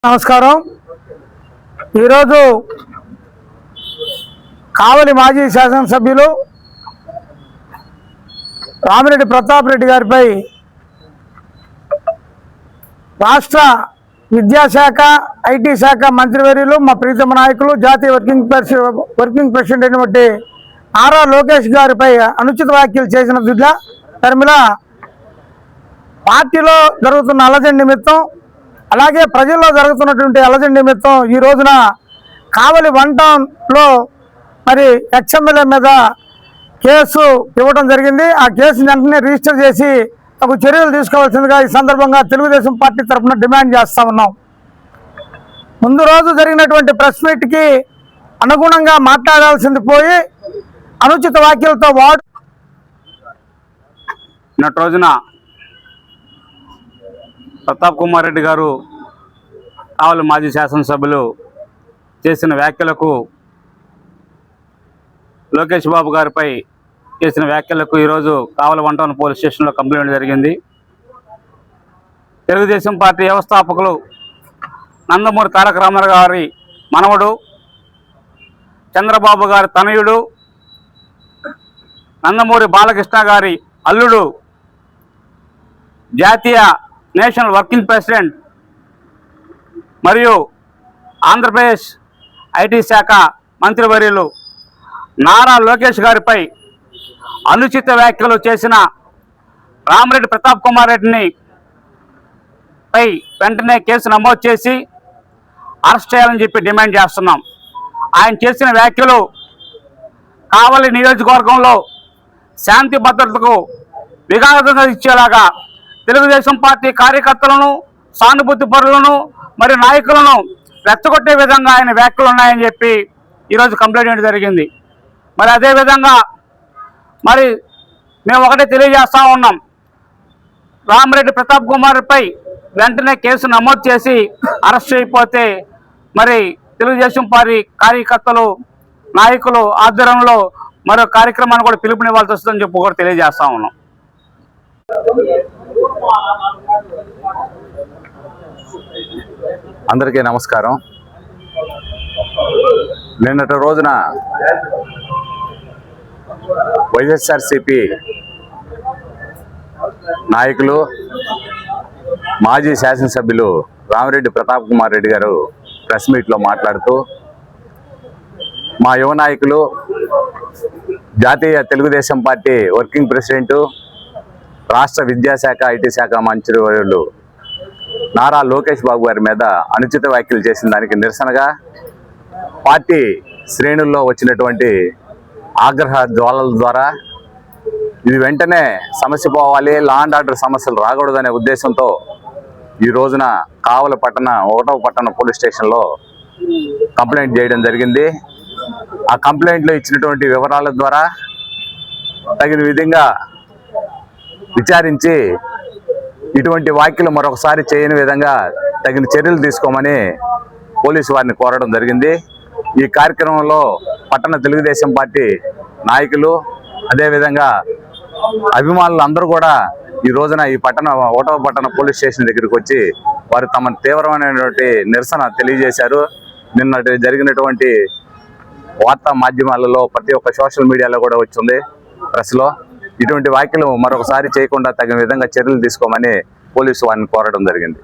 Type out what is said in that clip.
నమస్కారం. ఈరోజు కావలి మాజీ శాసనసభ్యులు రామిరెడ్డి ప్రతాప్ రెడ్డి గారిపై రాష్ట్ర విద్యాశాఖ ఐటీ శాఖ మంత్రివర్యులు మా ప్రీతమ నాయకులు జాతీయ వర్కింగ్ ప్రెసిడెంట్ అయినటువంటి నారా లోకేష్ గారిపై అనుచిత వ్యాఖ్యలు చేసిన ధర్మిల పార్టీలో జరుగుతున్న అలజడి నిమిత్తం అలాగే ప్రజల్లో జరుగుతున్నటువంటి అలజడి నిమిత్తం ఈ రోజున కావలి వన్ టౌన్లో మరి ఎక్స్ఎమ్మెల్యే మీద కేసు ఇవ్వడం జరిగింది. ఆ కేసుని వెంటనే రిజిస్టర్ చేసి తగు చర్యలు తీసుకోవాల్సిందిగా ఈ సందర్భంగా తెలుగుదేశం పార్టీ తరఫున డిమాండ్ చేస్తా ఉన్నాం. ముందు రోజు జరిగినటువంటి ప్రెస్ మీట్కి అనుగుణంగా మాట్లాడాల్సింది పోయి అనుచిత వ్యాఖ్యలతో నిన్నటి రోజున ప్రతాప్ కుమార్ రెడ్డి గారు కావలి మాజీ శాసనసభ్యులు చేసిన వ్యాఖ్యలకు లోకేష్ బాబు గారిపై చేసిన వ్యాఖ్యలకు ఈరోజు కావలి వన్ టౌన్ పోలీస్ స్టేషన్లో కంప్లైంట్ జరిగింది. తెలుగుదేశం పార్టీ వ్యవస్థాపకులు నందమూరి తారక రామారావు గారి మనవడు, చంద్రబాబు గారి తనయుడు, నందమూరి బాలకృష్ణ గారి అల్లుడు, జాతీయ నేషనల్ వర్కింగ్ ప్రెసిడెంట్ మరియు ఆంధ్రప్రదేశ్ ఐటీ శాఖ మంత్రివర్యులు నారా లోకేష్ గారిపై అనుచిత వ్యాఖ్యలు చేసిన రామిరెడ్డి ప్రతాప్ కుమార్ రెడ్డిని వెంటనే కేసు నమోదు చేసి అరెస్ట్ చేయాలని చెప్పి డిమాండ్ చేస్తున్నాం. ఆయన చేసిన వ్యాఖ్యలు కావలి నియోజకవర్గంలో శాంతి భద్రతకు విఘాతంగా ఇచ్చేలాగా తెలుగుదేశం పార్టీ కార్యకర్తలను, సానుభూతి పరులను మరి నాయకులను రెచ్చగొట్టే విధంగా ఆయన వ్యాఖ్యలు ఉన్నాయని చెప్పి ఈరోజు కంప్లైంట్ చేయడం జరిగింది. మరి అదేవిధంగా మరి మేము ఒకటే తెలియజేస్తూ ఉన్నాం, రామిరెడ్డి ప్రతాప్ కుమార్పై వెంటనే కేసు నమోదు చేసి అరెస్ట్ చేయకపోతే మరి తెలుగుదేశం పార్టీ కార్యకర్తలు, నాయకులు ఆధ్వర్యంలో మరో కార్యక్రమాన్ని కూడా పిలుపునివ్వాల్సి వస్తుందని చెప్పి కూడా తెలియజేస్తూ ఉన్నాం. అందరికీ నమస్కారం. నిన్నటి రోజున వైఎస్ఆర్సీపీ నాయకులు మాజీ శాసనసభ్యులు రామిరెడ్డి ప్రతాప్ కుమార్ రెడ్డి గారు ప్రెస్ మీట్లో మాట్లాడుతూ మా యువ నాయకులు జాతీయ తెలుగుదేశం పార్టీ వర్కింగ్ ప్రెసిడెంటు, రాష్ట్ర విద్యాశాఖ ఐటీ శాఖ మంత్రివర్యులు నారా లోకేష్ బాబు గారి మీద అనుచిత వ్యాఖ్యలు చేసిన దానికి నిరసనగా పార్టీ శ్రేణుల్లో వచ్చినటువంటి ఆగ్రహ జ్వాలల ద్వారా ఇది వెంటనే సమస్య పోవాలి, లా అండ్ ఆర్డర్ సమస్యలు రాకూడదనే ఉద్దేశంతో ఈ రోజున కావలి పట్టణ 1వ పట్టణ పోలీస్ స్టేషన్లో కంప్లైంట్ చేయడం జరిగింది. ఆ కంప్లైంట్లో ఇచ్చినటువంటి వివరాల ద్వారా తగిన విధంగా విచారించి ఇటువంటి వ్యాఖ్యలు మరొకసారి చేయని విధంగా తగిన చర్యలు తీసుకోమని పోలీసు వారిని కోరడం జరిగింది. ఈ కార్యక్రమంలో పట్టణ తెలుగుదేశం పార్టీ నాయకులు, అదేవిధంగా అభిమానులు అందరూ కూడా ఈ రోజున ఈ 1వ పట్టణ పోలీస్ స్టేషన్ దగ్గరికి వచ్చి వారు తమ తీవ్రమైనటువంటి నిరసన తెలియజేశారు. నిన్న జరిగినటువంటి వార్తా మాధ్యమాలలో ప్రతి ఒక్క సోషల్ మీడియాలో కూడా వచ్చింది, ప్రెస్లో. ఇటువంటి వ్యాఖ్యలు మరొకసారి చేయకుండా తగిన విధంగా చర్యలు తీసుకోమని పోలీసు వారిని కోరడం జరిగింది.